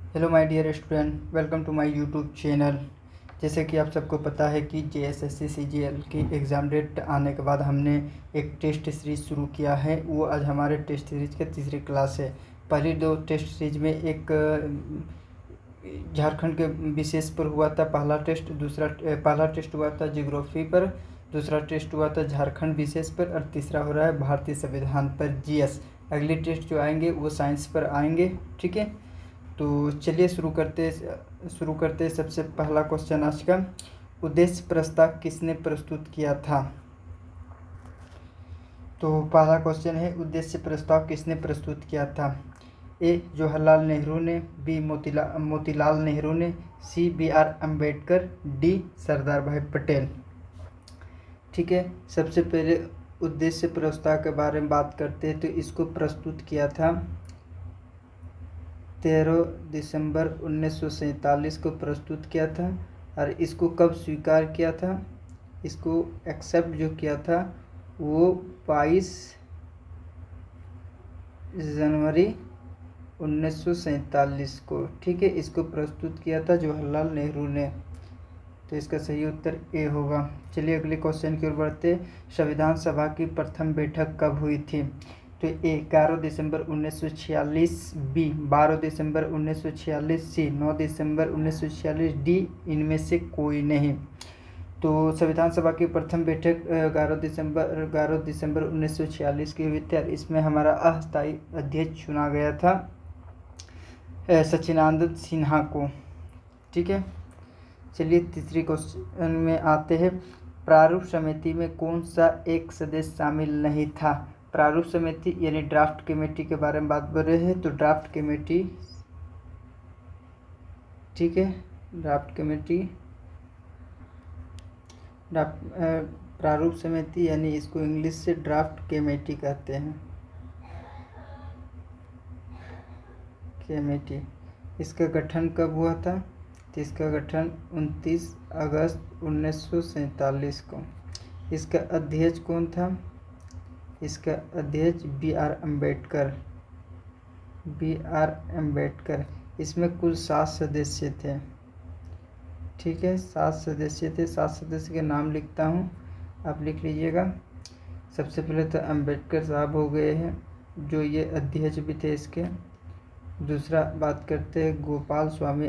Hello my dear student, welcome to my YouTube channel. जैसे कि आप सबको पता है कि JSSC CGL की एग्ज़ाम डेट आने के बाद हमने एक टेस्ट सीरीज़ शुरू किया है। वो आज हमारे टेस्ट सीरीज़ के तीसरी क्लास है। पहली दो टेस्ट सीरीज में एक झारखंड के विशेष पर हुआ था पहला टेस्ट हुआ था जियोग्राफी पर, दूसरा टेस्ट हुआ था झारखंड विशेष पर और तीसरा हो रहा है भारतीय संविधान पर GS। अगले टेस्ट जो आएंगे वो साइंस पर आएंगे। ठीक है, तो चलिए शुरू करते। सबसे पहला क्वेश्चन आज का, उद्देश्य प्रस्ताव किसने प्रस्तुत किया था। तो पहला क्वेश्चन है, उद्देश्य प्रस्ताव किसने प्रस्तुत किया था। ए जवाहरलाल नेहरू ने, बी मोतीलाल नेहरू ने, सी BR अम्बेडकर, डी सरदार भाई पटेल। ठीक है, सबसे पहले उद्देश्य प्रस्ताव के बारे में बात करते हैं। तो इसको प्रस्तुत किया था 13 दिसंबर 1947 को प्रस्तुत किया था। और इसको कब स्वीकार किया था, इसको एक्सेप्ट जो किया था वो 22 जनवरी 1947 को। ठीक है, इसको प्रस्तुत किया था जवाहरलाल नेहरू ने। तो इसका सही उत्तर ए होगा। चलिए अगले क्वेश्चन की ओर बढ़ते। संविधान सभा की प्रथम बैठक कब हुई थी। तो ए 11 दिसंबर 1946, बी 12 दिसंबर 1946, सी 9 दिसंबर 1946, डी इनमें से कोई नहीं। तो संविधान सभा की प्रथम बैठक 11 दिसंबर 1946 की हुई थी और इसमें हमारा अस्थायी अध्यक्ष चुना गया था सच्चिदानंद सिन्हा को। ठीक है, चलिए तीसरी क्वेश्चन में आते हैं। प्रारूप समिति में कौन सा एक सदस्य शामिल नहीं था। प्रारूप समिति यानी ड्राफ्ट कमेटी के बारे में बात कर रहे हैं। तो ड्राफ्ट कमेटी, ठीक है, ड्राफ्ट कमेटी प्रारूप समिति यानी इसको इंग्लिश से ड्राफ्ट कमेटी कहते हैं। कमेटी, इसका गठन कब हुआ था। तो इसका गठन 29 अगस्त 1947 को। इसका अध्यक्ष कौन था, इसका अध्यक्ष BR अम्बेडकर। इसमें कुल 7 सदस्य थे। ठीक है, 7 सदस्य थे। 7 सदस्य के नाम लिखता हूँ, आप लिख लीजिएगा। सबसे पहले तो अम्बेडकर साहब हो गए हैं, जो ये अध्यक्ष भी थे इसके। दूसरा बात करते हैं गोपाल स्वामी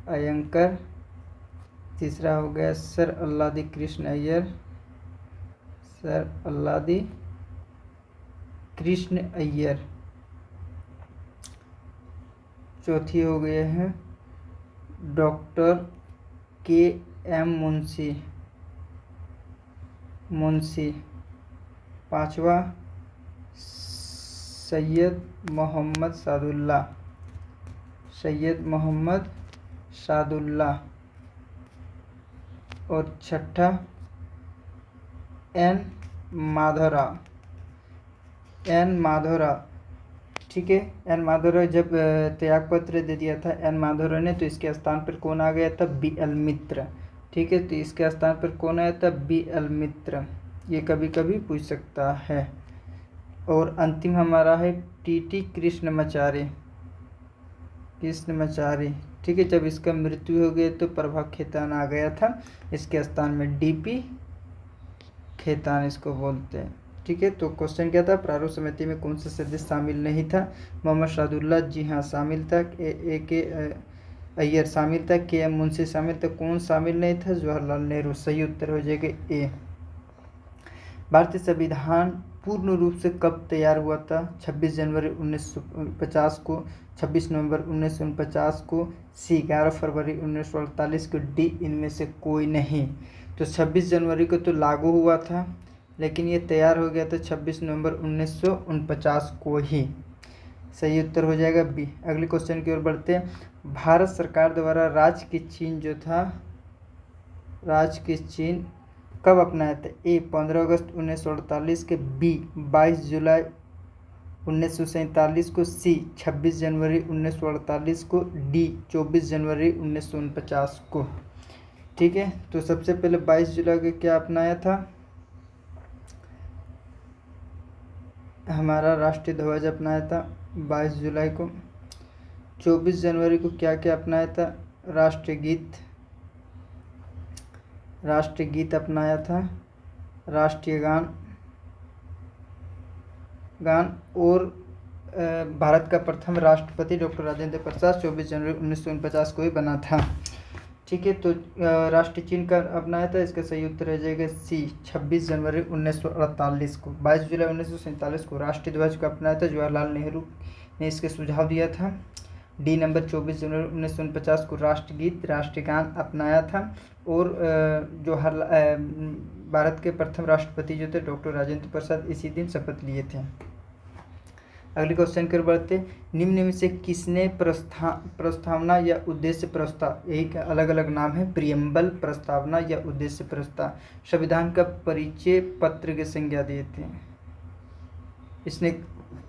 अयंकर। तीसरा हो गया सर अल्लादी कृष्ण अय्यर। चौथी हो गए हैं डॉक्टर KM मुंशी। पांचवा सैयद मोहम्मद सादुल्ला। और छठा N माधवराव। ठीक है, N माधवराव जब त्यागपत्र दे दिया था N माधवराव ने, तो इसके स्थान पर कौन आ गया था, BL मित्र। ठीक है, तो इसके स्थान पर कौन आया था, BL मित्र। ये कभी कभी पूछ सकता है। और अंतिम हमारा है TT कृष्णमाचारी। ठीक है, जब इसका मृत्यु हो गया तो प्रभा खेतान आ गया था इसके स्थान में, DP खेतान इसको बोलते हैं। ठीक है, तो क्वेश्चन क्या था, प्रारूप समिति में कौन सा सदस्य शामिल नहीं था। मोहम्मद सादुल्ला, जी हाँ शामिल था। के अय्यर शामिल था। KM मुंशी शामिल था। कौन शामिल नहीं था, जवाहरलाल नेहरू। सही उत्तर हो जाएगा ए। भारतीय संविधान पूर्ण रूप से कब तैयार हुआ था। 26 जनवरी 1950 को, 26 नवंबर 1949 को, सी 11 फरवरी 1948 को, डी इनमें से कोई नहीं। तो 26 जनवरी को तो लागू हुआ था, लेकिन ये तैयार हो गया था 26 नवंबर 1949 को ही। सही उत्तर हो जाएगा बी। अगले क्वेश्चन की ओर बढ़ते हैं। भारत सरकार द्वारा राजकीय चिन्ह कब अपनाया था। ए 15 अगस्त 1948 के, बी 22 जुलाई 1947 को, सी 26 जनवरी 1948 को, डी 24 जनवरी 1949 को। ठीक है, तो सबसे पहले 22 जुलाई को क्या अपनाया था, हमारा राष्ट्रीय ध्वज अपनाया था 22 जुलाई को। 24 जनवरी को क्या क्या अपनाया था? राष्ट्रीय गीत अपनाया था, राष्ट्रीय गान और भारत का प्रथम राष्ट्रपति डॉक्टर राजेंद्र प्रसाद 24 जनवरी 1949 को ही बना था। ठीक है, तो राष्ट्रीय चिन्ह का अपनाया था, इसका सही उत्तर हो जाएगा सी 26 जनवरी 1948 को। 22 जुलाई 1947 को राष्ट्रीय ध्वज का अपनाया था, जवाहरलाल नेहरू ने इसके सुझाव दिया था। डी नंबर 24 जनवरी 1949 को राष्ट्रगीत राष्ट्रीय गान अपनाया था और भारत के प्रथम राष्ट्रपति जो थे डॉक्टर राजेंद्र प्रसाद इसी दिन शपथ लिए थे। अगले क्वेश्चन की ओर बढ़ते। निम्न में से किसने प्रस्तावना या उद्देश्य प्रस्ताव, यही का अलग अलग नाम है, प्रियम्बल, प्रस्तावना या उद्देश्य प्रस्ताव, संविधान का परिचय पत्र की संज्ञा दिए थे। इसने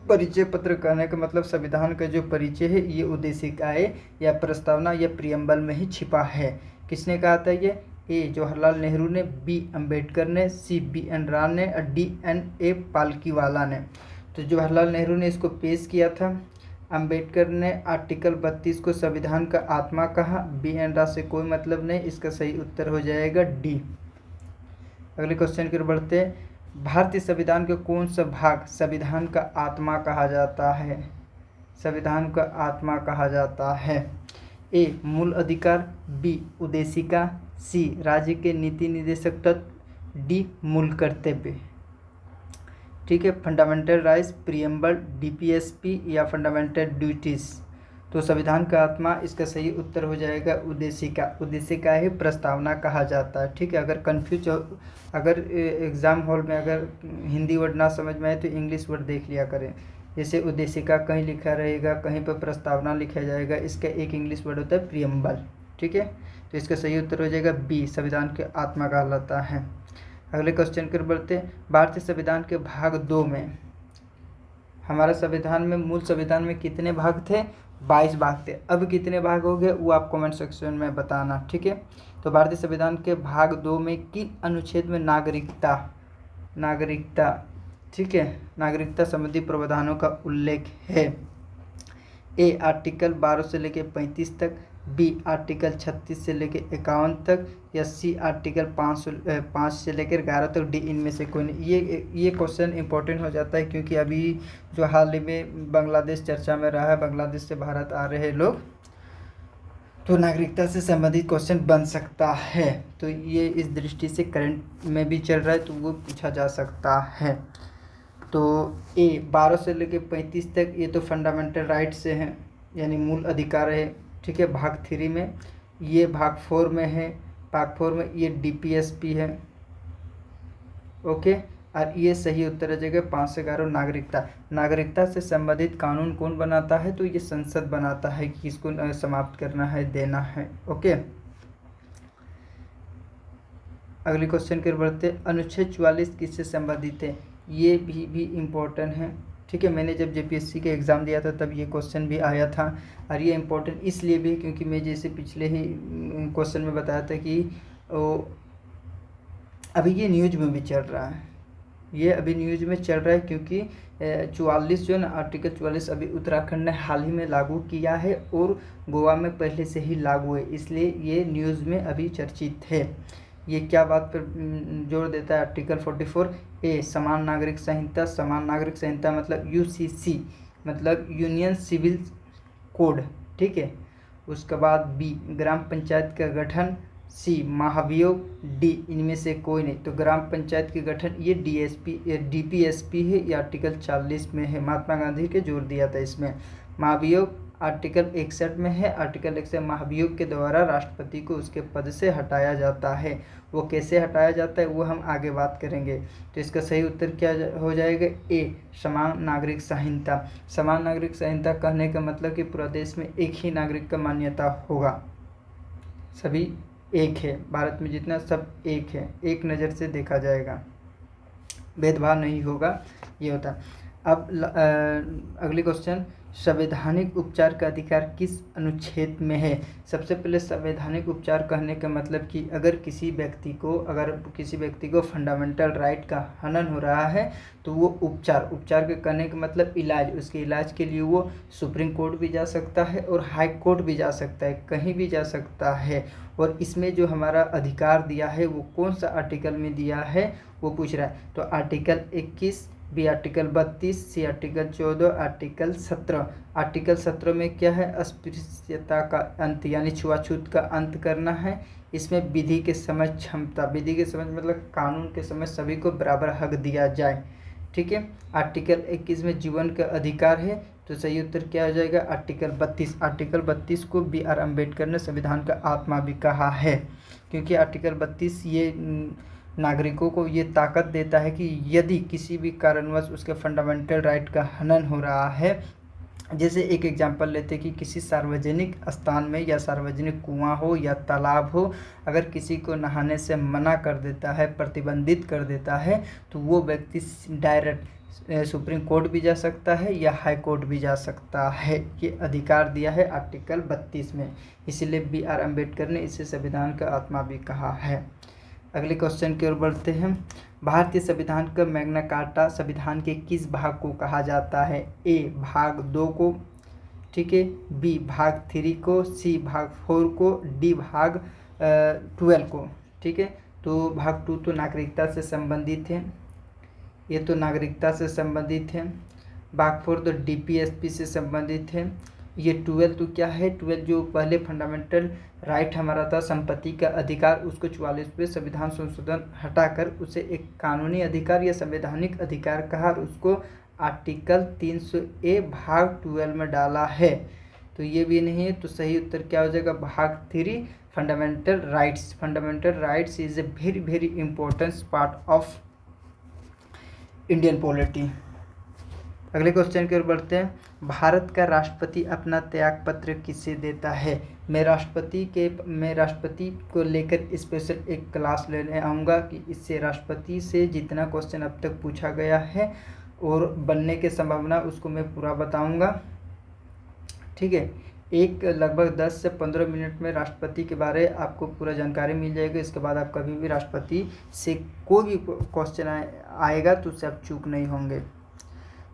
परिचय पत्र कहने का मतलब संविधान का जो परिचय है ये उद्देशिकाएं या प्रस्तावना या प्रियम्बल में ही छिपा है। किसने कहा था ये? ए जवाहरलाल नेहरू ने, बी अम्बेडकर ने, सी बी एन राव ने और डी एन ए पालकीवाला ने। तो जवाहरलाल नेहरू ने इसको पेश किया था, अम्बेडकर ने आर्टिकल 32 को संविधान का आत्मा कहा, बी एन राव से कोई मतलब नहीं, इसका सही उत्तर हो जाएगा डी। अगले क्वेश्चन की ओर बढ़ते हैं। भारतीय संविधान के कौन सा भाग संविधान का आत्मा कहा जाता है? संविधान का आत्मा कहा जाता है। ए मूल अधिकार, बी उद्देशिका, सी राज्य के नीति निर्देशक तत्व, डी मूल कर्तव्य। ठीक है, फंडामेंटल राइट्स, प्रियम्बल, डीपीएसपी या फंडामेंटल ड्यूटीज। तो संविधान का आत्मा, इसका सही उत्तर हो जाएगा उद्देशिका। उद्देशिका ही प्रस्तावना कहा जाता है। ठीक है, अगर कन्फ्यूज हो, अगर एग्ज़ाम हॉल में अगर हिंदी वर्ड ना समझ में आए तो इंग्लिश वर्ड देख लिया करें। जैसे उद्देशिका कहीं लिखा रहेगा, कहीं पर प्रस्तावना लिखा जाएगा, इसका एक इंग्लिश वर्ड होता है प्रियम्बल। ठीक है, तो इसका सही उत्तर हो जाएगा बी, संविधान के आत्मा कहलाता है। अगले क्वेश्चन की ओर बढ़ते। भारतीय संविधान के भाग 2 में, हमारा संविधान में मूल संविधान में कितने भाग थे? 22 भाग थे। अब कितने भाग हो गए वो आप कमेंट सेक्शन में बताना। ठीक है, तो भारतीय संविधान के भाग 2 में किन अनुच्छेद में नागरिकता ठीक है, नागरिकता संबंधी प्रावधानों का उल्लेख है? ए आर्टिकल 12 से लेकर 35 तक, बी आर्टिकल 36 से लेकर 51 तक, या सी आर्टिकल 5 से लेकर 11 तक, डी इनमें से कोई नहीं। ये क्वेश्चन इंपॉर्टेंट हो जाता है क्योंकि अभी जो हाल ही में बांग्लादेश चर्चा में रहा है, बांग्लादेश से भारत आ रहे लोग, तो नागरिकता से संबंधित क्वेश्चन बन सकता है। तो ये इस दृष्टि से करंट में भी चल रहा है तो वो पूछा जा सकता है। तो ए 12 से लेकर 35 तक ये तो फंडामेंटल राइट से हैं, यानी मूल अधिकार है। ठीक है, भाग 3 में, ये भाग 4 में है, भाग 4 में ये डीपीएसपी है। ओके, और ये सही उत्तर हो जाएगा 5 से 11 नागरिकता से संबंधित कानून कौन बनाता है? तो ये संसद बनाता है कि किसको समाप्त करना है, देना है। ओके, अगले क्वेश्चन की ओर बढ़ते। अनुच्छेद 44 किससे संबंधित है? ये भी इम्पोर्टेंट है। ठीक है, मैंने जब जेपीएससी के एग्ज़ाम दिया था तब ये क्वेश्चन भी आया था, और ये इम्पोर्टेंट इसलिए भी क्योंकि मैं जैसे पिछले ही क्वेश्चन में बताया था कि अभी ये न्यूज में भी चल रहा है, ये अभी न्यूज में चल रहा है क्योंकि 44 जो है ना, आर्टिकल 44 अभी उत्तराखंड ने हाल ही में लागू किया है और गोवा में पहले से ही लागू है, इसलिए ये न्यूज़ में अभी चर्चित है। ये क्या बात पर जोर देता है? आर्टिकल 44 ए समान नागरिक संहिता, समान नागरिक संहिता मतलब यूसीसी मतलब यूनियन सिविल कोड। ठीक है, उसके बाद बी ग्राम पंचायत का गठन, सी महाभियोग, डी इनमें से कोई नहीं। तो ग्राम पंचायत के गठन ये डीपीएसपी है, ये आर्टिकल 40 में है, महात्मा गांधी के जोर दिया था इसमें। महाभियोग आर्टिकल 61 में है, आर्टिकल 61 महाभियोग के द्वारा राष्ट्रपति को उसके पद से हटाया जाता है। वो कैसे हटाया जाता है वो हम आगे बात करेंगे। तो इसका सही उत्तर क्या हो जाएगा? ए समान नागरिक संहिता। समान नागरिक संहिता कहने का मतलब कि पूरा देश में एक ही नागरिक का मान्यता होगा, सभी एक है, भारत में जितना सब एक है, एक नज़र से देखा जाएगा, भेदभाव नहीं होगा, ये होता है। अब अगली क्वेश्चन, संवैधानिक उपचार का अधिकार किस अनुच्छेद में है? सबसे पहले संवैधानिक उपचार कहने का मतलब कि अगर किसी व्यक्ति को फंडामेंटल राइट का हनन हो रहा है तो वो उपचार के कहने का मतलब इलाज, उसके इलाज के लिए वो सुप्रीम कोर्ट भी जा सकता है और हाई कोर्ट भी जा सकता है, कहीं भी जा सकता है। और इसमें जो हमारा अधिकार दिया है वो कौन सा आर्टिकल में दिया है वो पूछ रहा है। तो article 21, B article 32, C article 14, article 17। Article 17 में क्या है? अस्पृश्यता का अंत यानी छुआछूत का अंत करना है। इसमें विधि के समझ क्षमता, विधि के समझ मतलब कानून के समझ सभी को बराबर हक दिया जाए, ठीक है। आर्टिकल 21 में जीवन का अधिकार है, तो सही उत्तर क्या हो जाएगा? आर्टिकल 32। आर्टिकल 32 को B.R. अम्बेडकर ने संविधान का आत्मा भी कहा है, क्योंकि आर्टिकल 32 ये नागरिकों को ये ताकत देता है कि यदि किसी भी कारणवश उसके फंडामेंटल राइट का हनन हो रहा है, जैसे एक एग्जांपल लेते हैं कि किसी सार्वजनिक स्थान में या सार्वजनिक कुआं हो या तालाब हो, अगर किसी को नहाने से मना कर देता है, प्रतिबंधित कर देता है, तो वो व्यक्ति डायरेक्ट सुप्रीम कोर्ट भी जा सकता है या हाई कोर्ट भी जा सकता है। ये अधिकार दिया है आर्टिकल 32 में, इसीलिए B.R. अम्बेडकर ने इसे संविधान का आत्मा भी कहा है। अगले क्वेश्चन की ओर बढ़ते हैं। भारतीय संविधान का मैग्ना कार्टा संविधान के किस भाग को कहा जाता है? ए भाग 2 को, ठीक है, बी भाग 3 को, सी भाग 4 को, डी भाग 12 को, ठीक है। तो भाग 2 तो नागरिकता से संबंधित है, ये तो नागरिकता से संबंधित है। भाग 4 तो DPSP से संबंधित है। ये 12 तो क्या है? 12 जो पहले फंडामेंटल राइट हमारा था संपत्ति का अधिकार, उसको 44वें संविधान संशोधन हटाकर उसे एक कानूनी अधिकार या संवैधानिक अधिकार कहा और उसको आर्टिकल 300A भाग 12 में डाला है। तो ये भी नहीं है, तो सही उत्तर क्या हो जाएगा? भाग 3 fundamental rights. Fundamental rights is a very very important part of Indian polity. अगले क्वेश्चन की ओर बढ़ते हैं। भारत का राष्ट्रपति अपना त्याग पत्र किसे देता है? मैं राष्ट्रपति को लेकर स्पेशल एक क्लास लेने आऊँगा कि इससे राष्ट्रपति से जितना क्वेश्चन अब तक पूछा गया है और बनने की संभावना उसको मैं पूरा बताऊँगा, ठीक है। एक लगभग 10 से 15 मिनट में राष्ट्रपति के बारे आपको पूरा जानकारी मिल जाएगी। इसके बाद आप कभी भी राष्ट्रपति से कोई भी क्वेश्चन आएगा तो उससे आप चूक नहीं होंगे।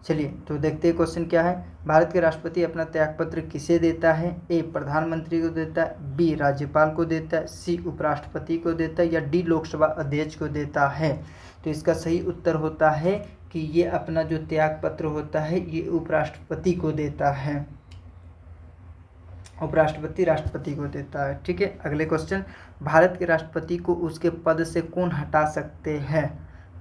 चलिए तो देखते हैं क्वेश्चन क्या है। भारत के राष्ट्रपति अपना त्यागपत्र किसे देता है? ए प्रधानमंत्री को देता है, बी राज्यपाल को देता है, सी उपराष्ट्रपति को देता है या डी लोकसभा अध्यक्ष को देता है। तो इसका सही उत्तर होता है कि ये अपना जो त्यागपत्र होता है ये उपराष्ट्रपति को देता है, उपराष्ट्रपति राष्ट्रपति को देता है, ठीक है। अगले क्वेश्चन, भारत के राष्ट्रपति को उसके पद से कौन हटा सकते हैं?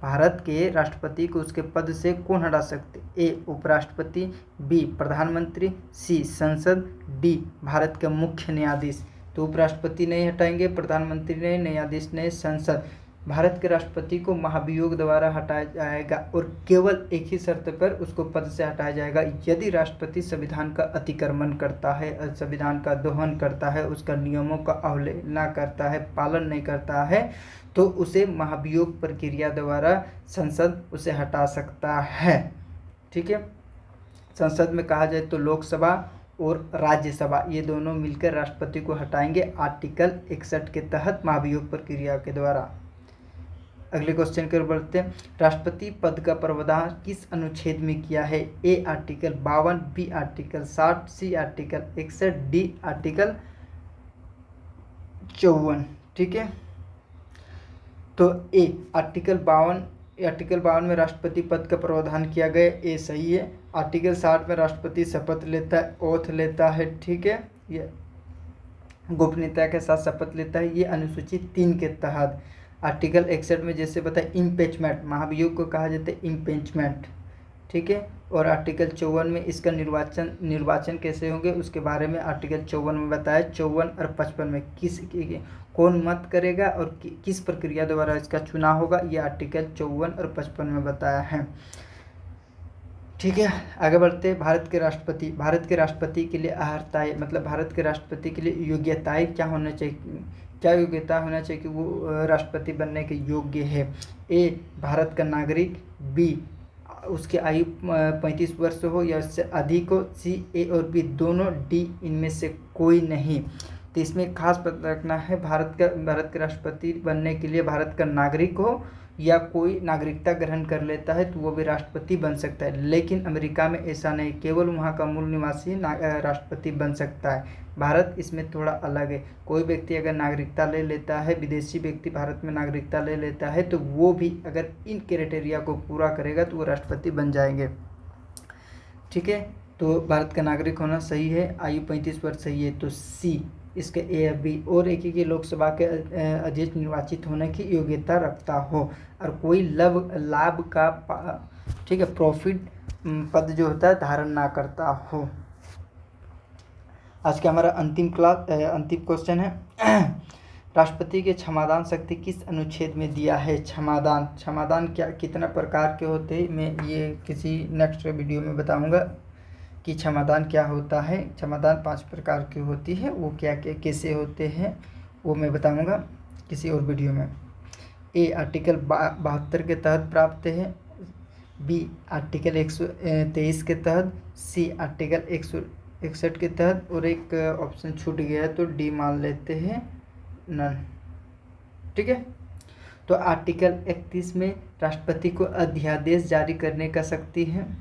भारत के राष्ट्रपति को उसके पद से कौन हटा सकते? ए उपराष्ट्रपति, बी प्रधानमंत्री, सी संसद, डी भारत के मुख्य न्यायाधीश। तो उपराष्ट्रपति नहीं हटाएंगे, प्रधानमंत्री नहीं, न्यायाधीश नहीं, संसद। भारत के राष्ट्रपति को महाभियोग द्वारा हटाया जाएगा और केवल एक ही शर्त पर उसको पद से हटाया जाएगा, यदि राष्ट्रपति संविधान का अतिक्रमण करता है, संविधान का दोहन करता है, उसका नियमों का अवहेलना करता है, पालन नहीं करता है, तो उसे महाभियोग प्रक्रिया द्वारा संसद उसे हटा सकता है, ठीक है। संसद में कहा जाए तो लोकसभा और राज्यसभा ये दोनों मिलकर राष्ट्रपति को हटाएंगे आर्टिकल 61 के तहत महाभियोग प्रक्रिया के द्वारा। अगले क्वेश्चन की ओर बढ़ते हैं। राष्ट्रपति पद का प्रावधान किस अनुच्छेद में किया है? A article 52, B article 60, C article 61, D article 54, ठीक है। तो ए आर्टिकल 52 में राष्ट्रपति पद का प्रावधान किया गया, ए सही है। आर्टिकल 60 में राष्ट्रपति शपथ लेता है, ओथ लेता है, ठीक है, ये गोपनीयता के साथ शपथ लेता है, ये अनुसूची 3 के तहत। आर्टिकल 61 में जैसे बताया इम्पीचमेंट, महाभियोग को कहा जाता है इम्पीचमेंट, ठीक है। और आर्टिकल 54 में इसका निर्वाचन कैसे होंगे उसके बारे में आर्टिकल 54 में बताया। 54 और 55 में कौन मत करेगा और किस प्रक्रिया द्वारा इसका चुनाव होगा, ये आर्टिकल 54 और 55 में बताया है, ठीक है। आगे बढ़ते हैं। भारत के राष्ट्रपति के लिए अर्हताएं मतलब भारत के राष्ट्रपति के लिए योग्यताएं क्या होना चाहिए, क्या योग्यता होना चाहिए कि वो राष्ट्रपति बनने के योग्य है? ए भारत का नागरिक, बी उसकी आयु 35 वर्ष हो या उससे अधिक हो, सी, ए और बी दोनों, डी इनमें से कोई नहीं। तो इसमें खास पता रखना है, भारत के राष्ट्रपति बनने के लिए भारत का नागरिक हो या कोई नागरिकता ग्रहण कर लेता है तो वो भी राष्ट्रपति बन सकता है। लेकिन अमेरिका में ऐसा नहीं, केवल वहाँ का मूल निवासी राष्ट्रपति बन सकता है। भारत इसमें थोड़ा अलग है। कोई व्यक्ति अगर नागरिकता ले लेता है, विदेशी व्यक्ति भारत में नागरिकता ले लेता है तो वो भी अगर इन क्राइटेरिया को पूरा करेगा तो वो राष्ट्रपति बन जाएंगे। ठीक है, तो भारत का नागरिक होना सही है, आयु 35 वर्ष सही है, तो सी इसके ए या बी। और एक ही लोकसभा के अध्यक्ष निर्वाचित होने की योग्यता रखता हो और कोई लाभ का ठीक है प्रॉफिट पद जो होता है धारण ना करता हो। आज का हमारा अंतिम क्वेश्चन है राष्ट्रपति के क्षमादान शक्ति किस अनुच्छेद में दिया है? क्षमादान क्या कितना प्रकार के होते हैं, मैं ये किसी नेक्स्ट वीडियो में बताऊंगा कि क्षमादान क्या होता है। क्षमादान 5 प्रकार की होती है, वो क्या क्या कैसे होते हैं वो मैं बताऊंगा किसी और वीडियो में। ए आर्टिकल 72 के तहत प्राप्त है, बी आर्टिकल 123 के तहत, सी आर्टिकल 161 के तहत, और एक ऑप्शन छूट गया है तो डी मान लेते हैं, नन। ठीक है, तो आर्टिकल 31 में राष्ट्रपति को अध्यादेश जारी करने का शक्ति है।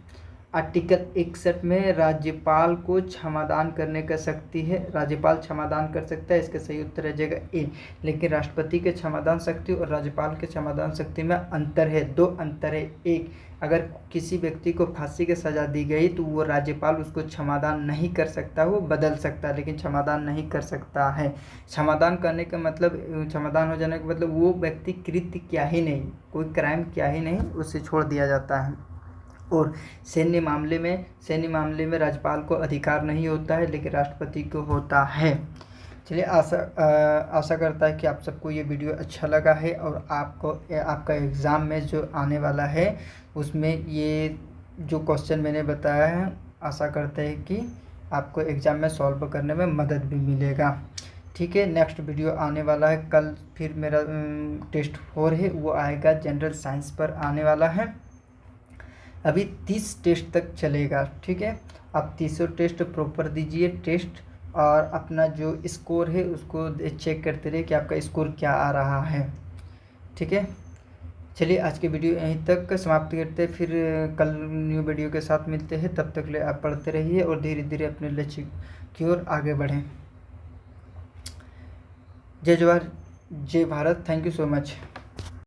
आर्टिकल 61 में राज्यपाल को क्षमादान करने का शक्ति है, राज्यपाल क्षमादान कर सकता है, इसका सही उत्तर है जगह ए। लेकिन राष्ट्रपति के क्षमादान शक्ति और राज्यपाल के क्षमादान शक्ति में अंतर है, 2 अंतर है। एक, अगर किसी व्यक्ति को फांसी की सज़ा दी गई तो वो राज्यपाल उसको क्षमादान नहीं कर सकता, वो बदल सकता है लेकिन क्षमादान नहीं कर सकता है। क्षमादान करने का मतलब, क्षमादान हो जाने का मतलब वो व्यक्ति कृत्य किया ही नहीं, कोई क्राइम किया ही नहीं, उसे छोड़ दिया जाता है। और सैन्य मामले में राज्यपाल को अधिकार नहीं होता है लेकिन राष्ट्रपति को होता है। चलिए, आशा करता है कि आप सबको ये वीडियो अच्छा लगा है और आपका एग्ज़ाम में जो आने वाला है उसमें ये जो क्वेश्चन मैंने बताया है, आशा करते हैं कि आपको एग्ज़ाम में सॉल्व करने में मदद भी मिलेगा। ठीक है, नेक्स्ट वीडियो आने वाला है कल, फिर मेरा टेस्ट 4 है वो आएगा, जनरल साइंस पर आने वाला है। अभी 30 टेस्ट तक चलेगा। ठीक है, आप 30 टेस्ट प्रॉपर दीजिए टेस्ट, और अपना जो स्कोर है उसको चेक करते रहिए कि आपका स्कोर क्या आ रहा है। ठीक है, चलिए आज के वीडियो यहीं तक समाप्त करते हैं, फिर कल न्यू वीडियो के साथ मिलते हैं। तब तक ले आप पढ़ते रहिए और धीरे धीरे अपने लक्ष्य की ओर आगे बढ़ें। जय जवाहर, जय Bharat, thank you so much.